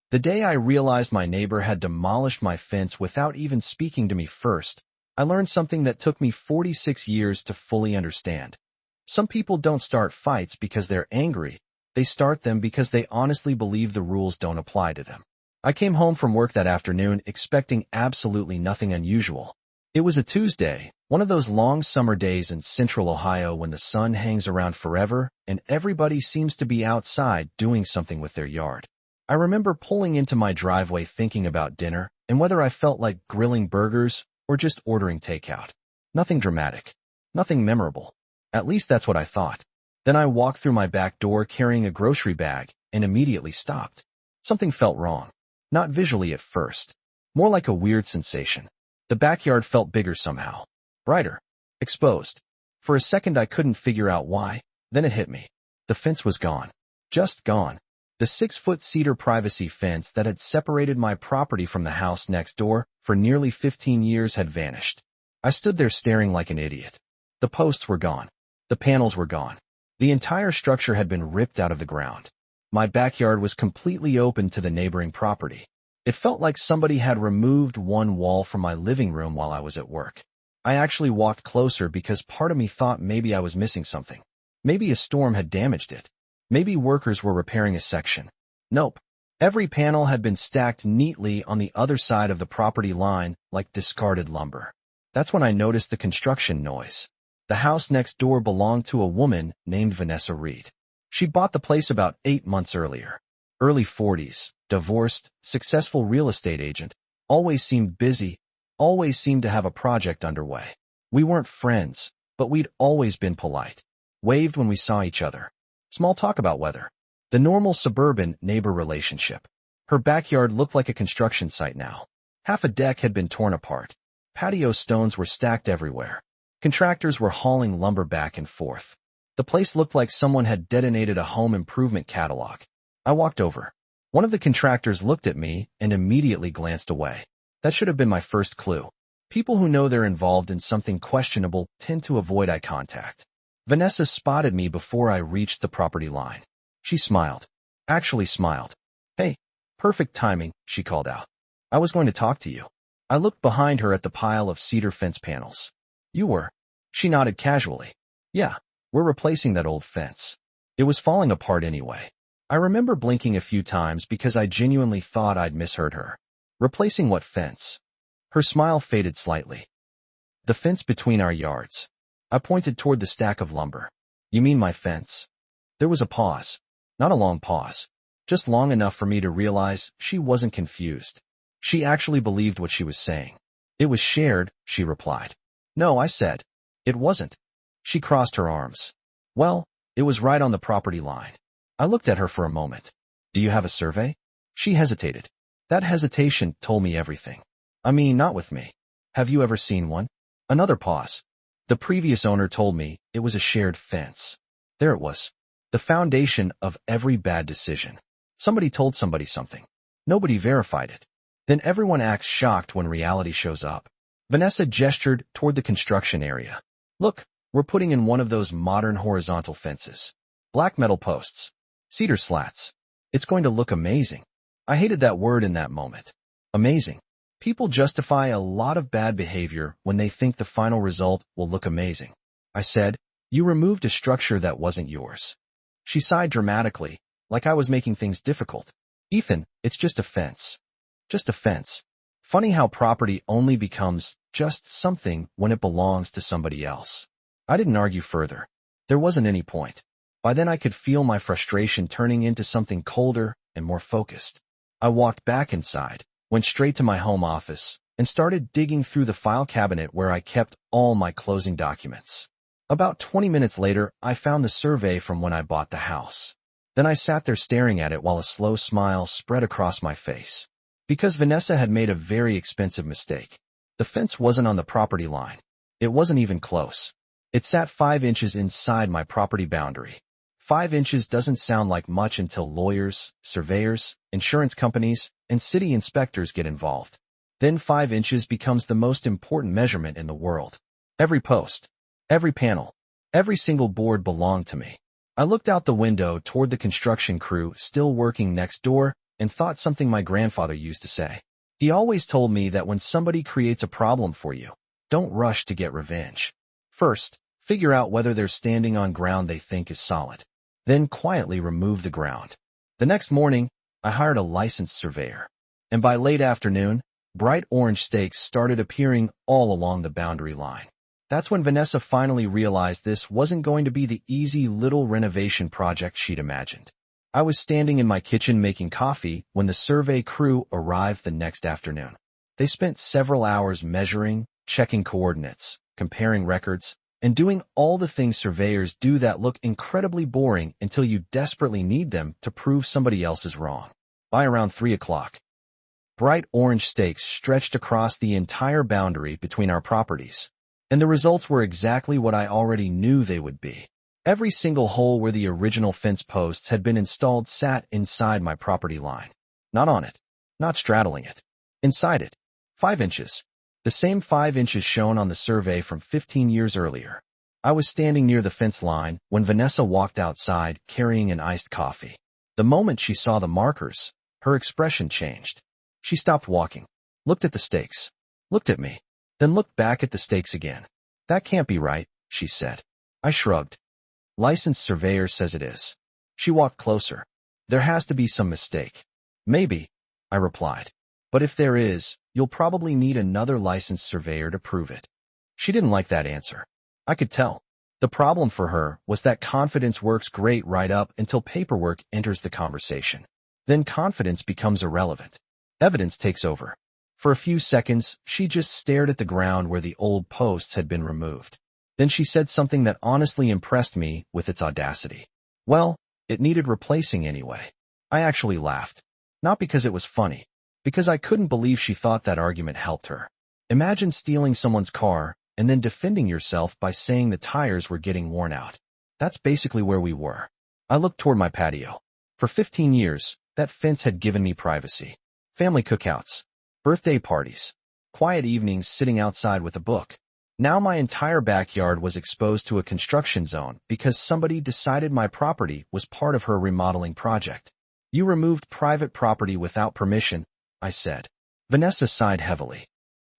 The day I realized my neighbor had demolished my fence without even speaking to me first, I learned something that took me 46 years to fully understand. Some people don't start fights because they're angry. They start them because they honestly believe the rules don't apply to them. I came home from work that afternoon expecting absolutely nothing unusual. It was a Tuesday, one of those long summer days in central Ohio when the sun hangs around forever and everybody seems to be outside doing something with their yard. I remember pulling into my driveway thinking about dinner and whether I felt like grilling burgers or just ordering takeout. Nothing dramatic. Nothing memorable. At least that's what I thought. Then I walked through my back door carrying a grocery bag and immediately stopped. Something felt wrong. Not visually at first. More like a weird sensation. The backyard felt bigger somehow. Brighter. Exposed. For a second I couldn't figure out why. Then it hit me. The fence was gone. Just gone. The 6-foot cedar privacy fence that had separated my property from the house next door for nearly 15 years had vanished. I stood there staring like an idiot. The posts were gone. The panels were gone. The entire structure had been ripped out of the ground. My backyard was completely open to the neighboring property. It felt like somebody had removed one wall from my living room while I was at work. I actually walked closer because part of me thought maybe I was missing something. Maybe a storm had damaged it. Maybe workers were repairing a section. Nope. Every panel had been stacked neatly on the other side of the property line like discarded lumber. That's when I noticed the construction noise. The house next door belonged to a woman named Vanessa Reed. She bought the place about 8 months earlier. Early 40s, divorced, successful real estate agent, always seemed busy, always seemed to have a project underway. We weren't friends, but we'd always been polite. Waved when we saw each other. Small talk about weather. The normal suburban neighbor relationship. Her backyard looked like a construction site now. Half a deck had been torn apart. Patio stones were stacked everywhere. Contractors were hauling lumber back and forth. The place looked like someone had detonated a home improvement catalog. I walked over. One of the contractors looked at me and immediately glanced away. That should have been my first clue. People who know they're involved in something questionable tend to avoid eye contact. Vanessa spotted me before I reached the property line. She smiled. Actually smiled. "Hey, perfect timing," she called out. "I was going to talk to you." I looked behind her at the pile of cedar fence panels. "You were?" She nodded casually. "Yeah, we're replacing that old fence. It was falling apart anyway." I remember blinking a few times because I genuinely thought I'd misheard her. Replacing what fence? Her smile faded slightly. "The fence between our yards." I pointed toward the stack of lumber. "You mean my fence?" There was a pause. Not a long pause. Just long enough for me to realize she wasn't confused. She actually believed what she was saying. "It was shared," she replied. "No," I said. "It wasn't." She crossed her arms. "Well, it was right on the property line." I looked at her for a moment. "Do you have a survey?" She hesitated. That hesitation told me everything. "I mean, not with me." "Have you ever seen one?" Another pause. "The previous owner told me it was a shared fence." There it was. The foundation of every bad decision. Somebody told somebody something. Nobody verified it. Then everyone acts shocked when reality shows up. Vanessa gestured toward the construction area. "Look, we're putting in one of those modern horizontal fences. Black metal posts. Cedar slats. It's going to look amazing." I hated that word in that moment. Amazing. People justify a lot of bad behavior when they think the final result will look amazing. I said, "You removed a structure that wasn't yours." She sighed dramatically, like I was making things difficult. "Ethan, it's just a fence." Just a fence. Funny how property only becomes just something when it belongs to somebody else. I didn't argue further. There wasn't any point. By then I could feel my frustration turning into something colder and more focused. I walked back inside, went straight to my home office, and started digging through the file cabinet where I kept all my closing documents. About 20 minutes later, I found the survey from when I bought the house. Then I sat there staring at it while a slow smile spread across my face. Because Vanessa had made a very expensive mistake. The fence wasn't on the property line. It wasn't even close. It sat 5 inches inside my property boundary. 5 inches doesn't sound like much until lawyers, surveyors, insurance companies, and city inspectors get involved. Then 5 inches becomes the most important measurement in the world. Every post, every panel, every single board belonged to me. I looked out the window toward the construction crew still working next door and thought something my grandfather used to say. He always told me that when somebody creates a problem for you, don't rush to get revenge. First, figure out whether they're standing on ground they think is solid. Then quietly remove the ground. The next morning, I hired a licensed surveyor. And by late afternoon, bright orange stakes started appearing all along the boundary line. That's when Vanessa finally realized this wasn't going to be the easy little renovation project she'd imagined. I was standing in my kitchen making coffee when the survey crew arrived the next afternoon. They spent several hours measuring, checking coordinates, comparing records, and doing all the things surveyors do that look incredibly boring until you desperately need them to prove somebody else is wrong. By around 3 o'clock, bright orange stakes stretched across the entire boundary between our properties, and the results were exactly what I already knew they would be. Every single hole where the original fence posts had been installed sat inside my property line. Not on it, not straddling it. Inside it. 5 inches. The same 5 inches shown on the survey from 15 years earlier. I was standing near the fence line when Vanessa walked outside carrying an iced coffee. The moment she saw the markers, her expression changed. She stopped walking, looked at the stakes, looked at me, then looked back at the stakes again. That can't be right, she said. I shrugged. Licensed surveyor says it is. She walked closer. There has to be some mistake. Maybe, I replied. But if there is, you'll probably need another licensed surveyor to prove it. She didn't like that answer. I could tell. The problem for her was that confidence works great right up until paperwork enters the conversation. Then confidence becomes irrelevant. Evidence takes over. For a few seconds, she just stared at the ground where the old posts had been removed. Then she said something that honestly impressed me with its audacity. Well, it needed replacing anyway. I actually laughed. Not because it was funny, because I couldn't believe she thought that argument helped her. Imagine stealing someone's car and then defending yourself by saying the tires were getting worn out. That's basically where we were. I looked toward my patio. For 15 years, that fence had given me privacy. Family cookouts, birthday parties, quiet evenings sitting outside with a book. Now my entire backyard was exposed to a construction zone because somebody decided my property was part of her remodeling project. You removed private property without permission, I said. Vanessa sighed heavily.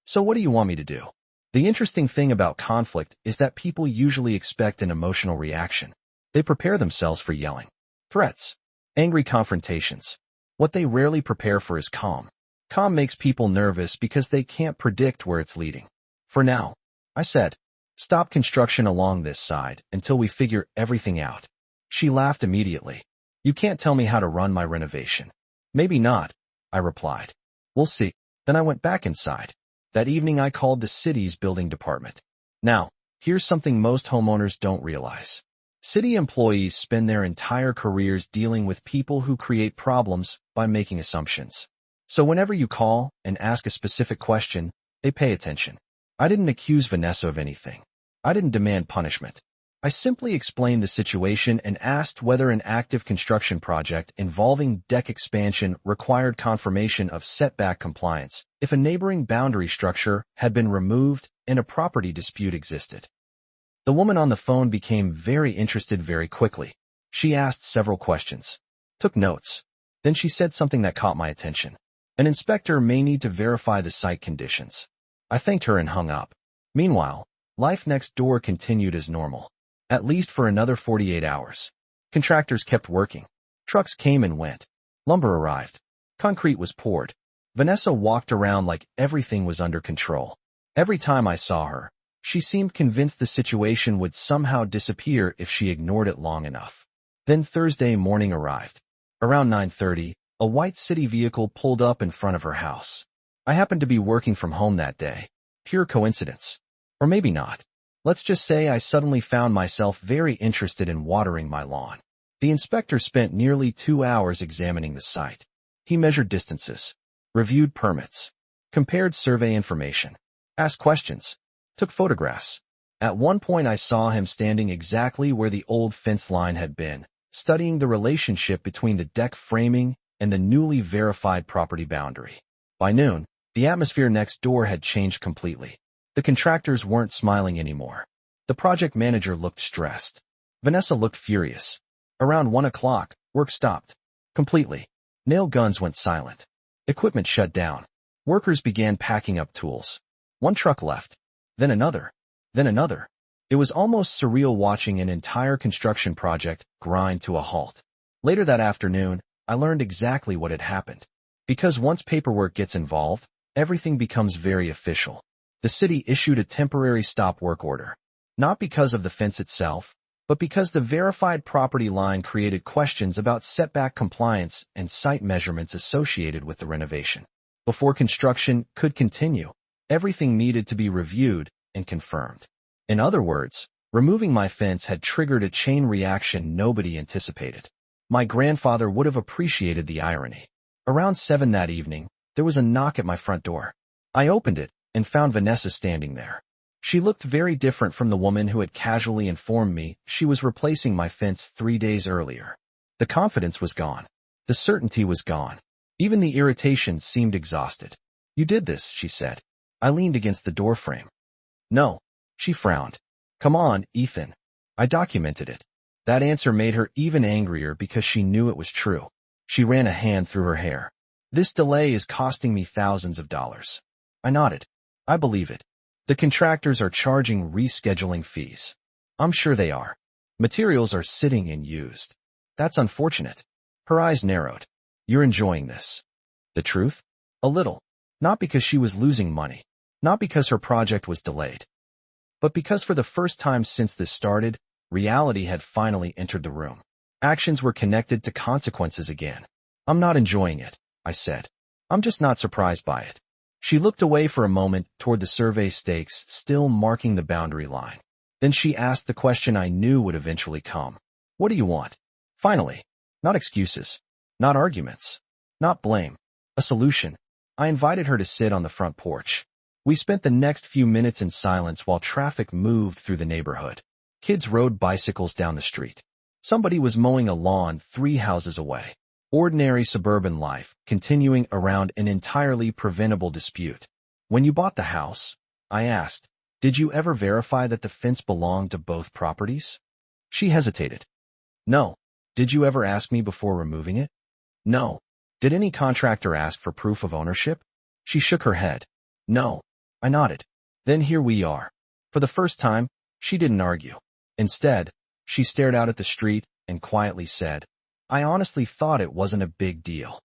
So what do you want me to do? The interesting thing about conflict is that people usually expect an emotional reaction. They prepare themselves for yelling, threats, angry confrontations. What they rarely prepare for is calm. Calm makes people nervous because they can't predict where it's leading. For now, I said, stop construction along this side until we figure everything out. She laughed immediately. You can't tell me how to run my renovation. Maybe not, I replied. We'll see. Then I went back inside. That evening I called the city's building department. Now, here's something most homeowners don't realize. City employees spend their entire careers dealing with people who create problems by making assumptions. So whenever you call and ask a specific question, they pay attention. I didn't accuse Vanessa of anything. I didn't demand punishment. I simply explained the situation and asked whether an active construction project involving deck expansion required confirmation of setback compliance if a neighboring boundary structure had been removed and a property dispute existed. The woman on the phone became very interested very quickly. She asked several questions, took notes. Then she said something that caught my attention. An inspector may need to verify the site conditions. I thanked her and hung up. Meanwhile, life next door continued as normal. At least for another 48 hours. Contractors kept working. Trucks came and went. Lumber arrived. Concrete was poured. Vanessa walked around like everything was under control. Every time I saw her, she seemed convinced the situation would somehow disappear if she ignored it long enough. Then Thursday morning arrived. Around 9:30, a white city vehicle pulled up in front of her house. I happened to be working from home that day. Pure coincidence. Or maybe not. Let's just say I suddenly found myself very interested in watering my lawn. The inspector spent nearly 2 hours examining the site. He measured distances, reviewed permits, compared survey information, asked questions, took photographs. At one point I saw him standing exactly where the old fence line had been, studying the relationship between the deck framing and the newly verified property boundary. By noon, the atmosphere next door had changed completely. The contractors weren't smiling anymore. The project manager looked stressed. Vanessa looked furious. Around 1 o'clock, work stopped. Completely. Nail guns went silent. Equipment shut down. Workers began packing up tools. One truck left. Then another. Then another. It was almost surreal watching an entire construction project grind to a halt. Later that afternoon, I learned exactly what had happened. Because once paperwork gets involved, everything becomes very official. The city issued a temporary stop work order. Not because of the fence itself, but because the verified property line created questions about setback compliance and site measurements associated with the renovation. Before construction could continue, everything needed to be reviewed and confirmed. In other words, removing my fence had triggered a chain reaction nobody anticipated. My grandfather would have appreciated the irony. Around 7 that evening, there was a knock at my front door. I opened it and found Vanessa standing there. She looked very different from the woman who had casually informed me she was replacing my fence 3 days earlier. The confidence was gone. The certainty was gone. Even the irritation seemed exhausted. "You did this," she said. I leaned against the doorframe. "No." She frowned. "Come on, Ethan." I documented it. That answer made her even angrier because she knew it was true. She ran a hand through her hair. "This delay is costing me thousands of dollars." I nodded. "I believe it. The contractors are charging rescheduling fees." "I'm sure they are. Materials are sitting and used." "That's unfortunate." Her eyes narrowed. "You're enjoying this." The truth? A little. Not because she was losing money. Not because her project was delayed. But because for the first time since this started, reality had finally entered the room. Actions were connected to consequences again. "I'm not enjoying it," I said. "I'm just not surprised by it." She looked away for a moment toward the survey stakes still marking the boundary line. Then she asked the question I knew would eventually come. "What do you want?" Finally. Not excuses. Not arguments. Not blame. A solution. I invited her to sit on the front porch. We spent the next few minutes in silence while traffic moved through the neighborhood. Kids rode bicycles down the street. Somebody was mowing a lawn 3 houses away. Ordinary suburban life, continuing around an entirely preventable dispute. "When you bought the house," I asked, "did you ever verify that the fence belonged to both properties?" She hesitated. "No." "Did you ever ask me before removing it?" "No." "Did any contractor ask for proof of ownership?" She shook her head. "No." I nodded. Then here we are. For the first time, she didn't argue. Instead, she stared out at the street and quietly said, "I honestly thought it wasn't a big deal."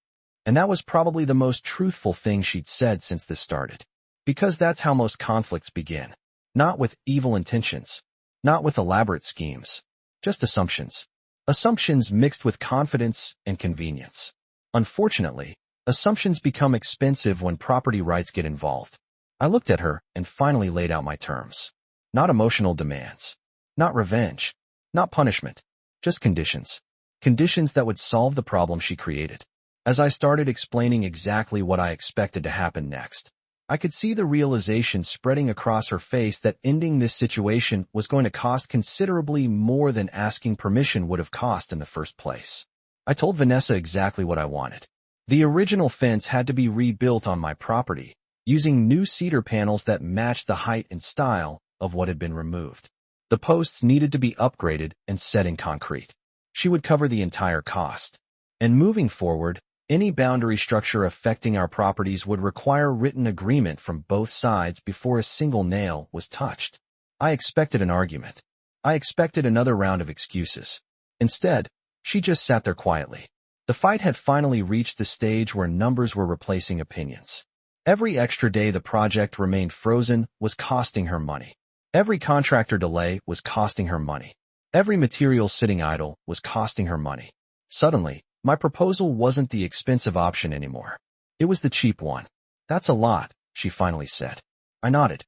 And that was probably the most truthful thing she'd said since this started. Because that's how most conflicts begin. Not with evil intentions. Not with elaborate schemes. Just assumptions. Assumptions mixed with confidence and convenience. Unfortunately, assumptions become expensive when property rights get involved. I looked at her and finally laid out my terms. Not emotional demands. Not revenge. Not punishment. Just conditions. Conditions that would solve the problem she created. As I started explaining exactly what I expected to happen next, I could see the realization spreading across her face that ending this situation was going to cost considerably more than asking permission would have cost in the first place. I told Vanessa exactly what I wanted. The original fence had to be rebuilt on my property, using new cedar panels that matched the height and style of what had been removed. The posts needed to be upgraded and set in concrete. She would cover the entire cost. And moving forward, any boundary structure affecting our properties would require written agreement from both sides before a single nail was touched. I expected an argument. I expected another round of excuses. Instead, she just sat there quietly. The fight had finally reached the stage where numbers were replacing opinions. Every extra day the project remained frozen was costing her money. Every contractor delay was costing her money. Every material sitting idle was costing her money. Suddenly, my proposal wasn't the expensive option anymore. It was the cheap one. "That's a lot," she finally said. I nodded.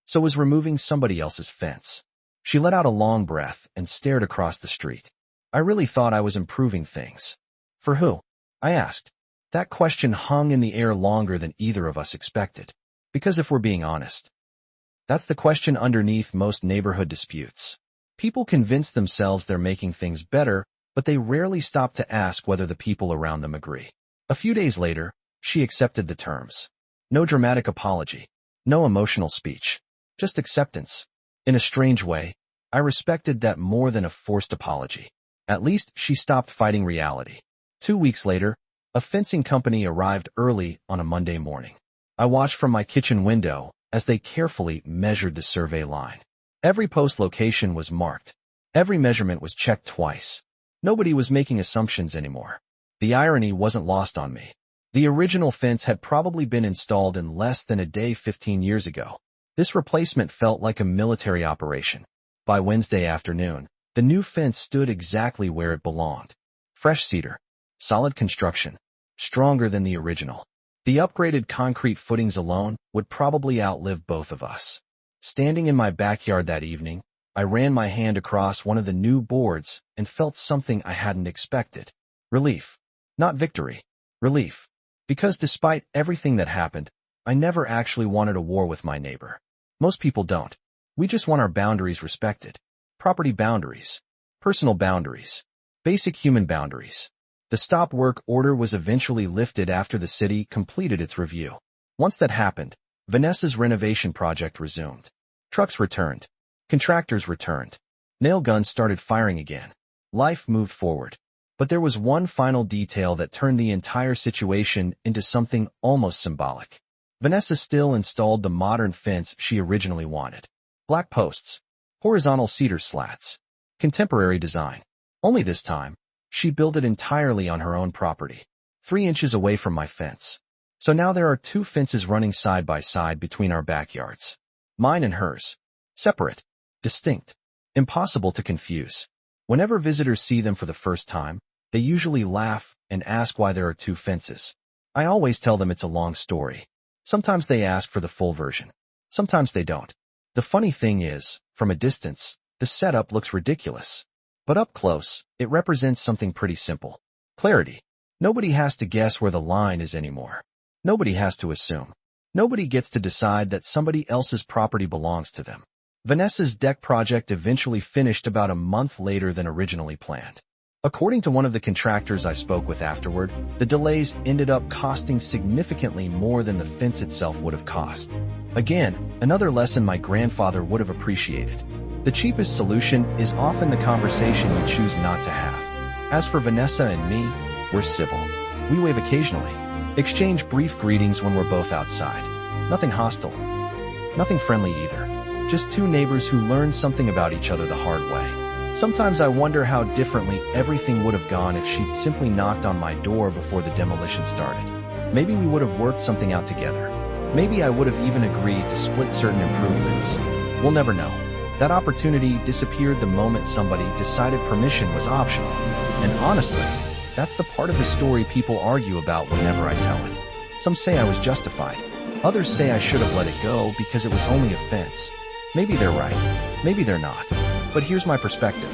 "So was removing somebody else's fence." She let out a long breath and stared across the street. "I really thought I was improving things." "For who?" I asked. That question hung in the air longer than either of us expected. Because if we're being honest, that's the question underneath most neighborhood disputes. People convince themselves they're making things better, but they rarely stop to ask whether the people around them agree. A few days later, she accepted the terms. No dramatic apology. No emotional speech. Just acceptance. In a strange way, I respected that more than a forced apology. At least she stopped fighting reality. 2 weeks later, A fencing company arrived early on a Monday morning. I watched from my kitchen window as they carefully measured the survey line. Every post location was marked. Every measurement was checked twice. Nobody was making assumptions anymore. The irony wasn't lost on me. The original fence had probably been installed in less than a day 15 years ago. This replacement felt like a military operation. By Wednesday afternoon, the new fence stood exactly where it belonged. Fresh cedar. Solid construction. Stronger than the original. The upgraded concrete footings alone would probably outlive both of us. Standing in my backyard that evening, I ran my hand across one of the new boards and felt something I hadn't expected. Relief. Not victory. Relief. Because despite everything that happened, I never actually wanted a war with my neighbor. Most people don't. We just want our boundaries respected. Property boundaries. Personal boundaries. Basic human boundaries. The stop work order was eventually lifted after the city completed its review. Once that happened, Vanessa's renovation project resumed. Trucks returned. Contractors returned. Nail guns started firing again. Life moved forward. But there was one final detail that turned the entire situation into something almost symbolic. Vanessa still installed the modern fence she originally wanted. Black posts. Horizontal cedar slats. Contemporary design. Only this time, she built it entirely on her own property, 3 inches away from my fence. So now there are 2 fences running side by side between our backyards. Mine and hers. Separate. Distinct. Impossible to confuse. Whenever visitors see them for the first time, they usually laugh and ask why there are 2 fences. I always tell them it's a long story. Sometimes they ask for the full version. Sometimes they don't. The funny thing is, from a distance, the setup looks ridiculous. But up close, it represents something pretty simple. Clarity. Nobody has to guess where the line is anymore. Nobody has to assume. Nobody gets to decide that somebody else's property belongs to them. Vanessa's deck project eventually finished about a month later than originally planned. According to one of the contractors I spoke with afterward, the delays ended up costing significantly more than the fence itself would have cost. Again, another lesson my grandfather would have appreciated. The cheapest solution is often the conversation you choose not to have. As for Vanessa and me, we're civil. We wave occasionally. Exchange brief greetings when we're both outside. Nothing hostile. Nothing friendly either. Just 2 neighbors who learned something about each other the hard way. Sometimes I wonder how differently everything would have gone if she'd simply knocked on my door before the demolition started. Maybe we would have worked something out together. Maybe I would have even agreed to split certain improvements. We'll never know. That opportunity disappeared the moment somebody decided permission was optional. And honestly, that's the part of the story people argue about whenever I tell it. Some say I was justified. Others say I should have let it go because it was only a fence. Maybe they're right. Maybe they're not. But here's my perspective.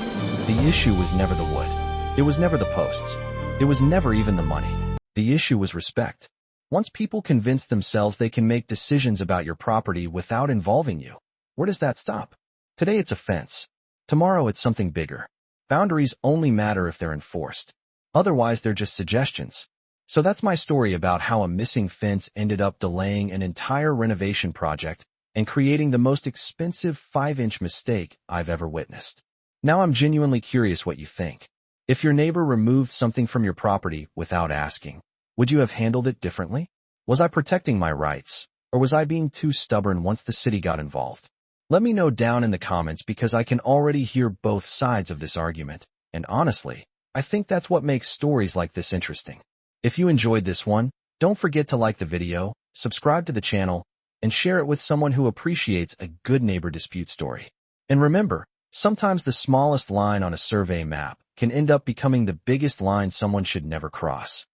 The issue was never the wood. It was never the posts. It was never even the money. The issue was respect. Once people convince themselves they can make decisions about your property without involving you, where does that stop? Today it's a fence. Tomorrow it's something bigger. Boundaries only matter if they're enforced. Otherwise they're just suggestions. So that's my story about how a missing fence ended up delaying an entire renovation project and creating the most expensive 5-inch mistake I've ever witnessed. Now I'm genuinely curious what you think. If your neighbor removed something from your property without asking, would you have handled it differently? Was I protecting my rights, or was I being too stubborn once the city got involved? Let me know down in the comments because I can already hear both sides of this argument, and honestly, I think that's what makes stories like this interesting. If you enjoyed this one, don't forget to like the video, subscribe to the channel, and share it with someone who appreciates a good neighbor dispute story. And remember, sometimes the smallest line on a survey map can end up becoming the biggest line someone should never cross.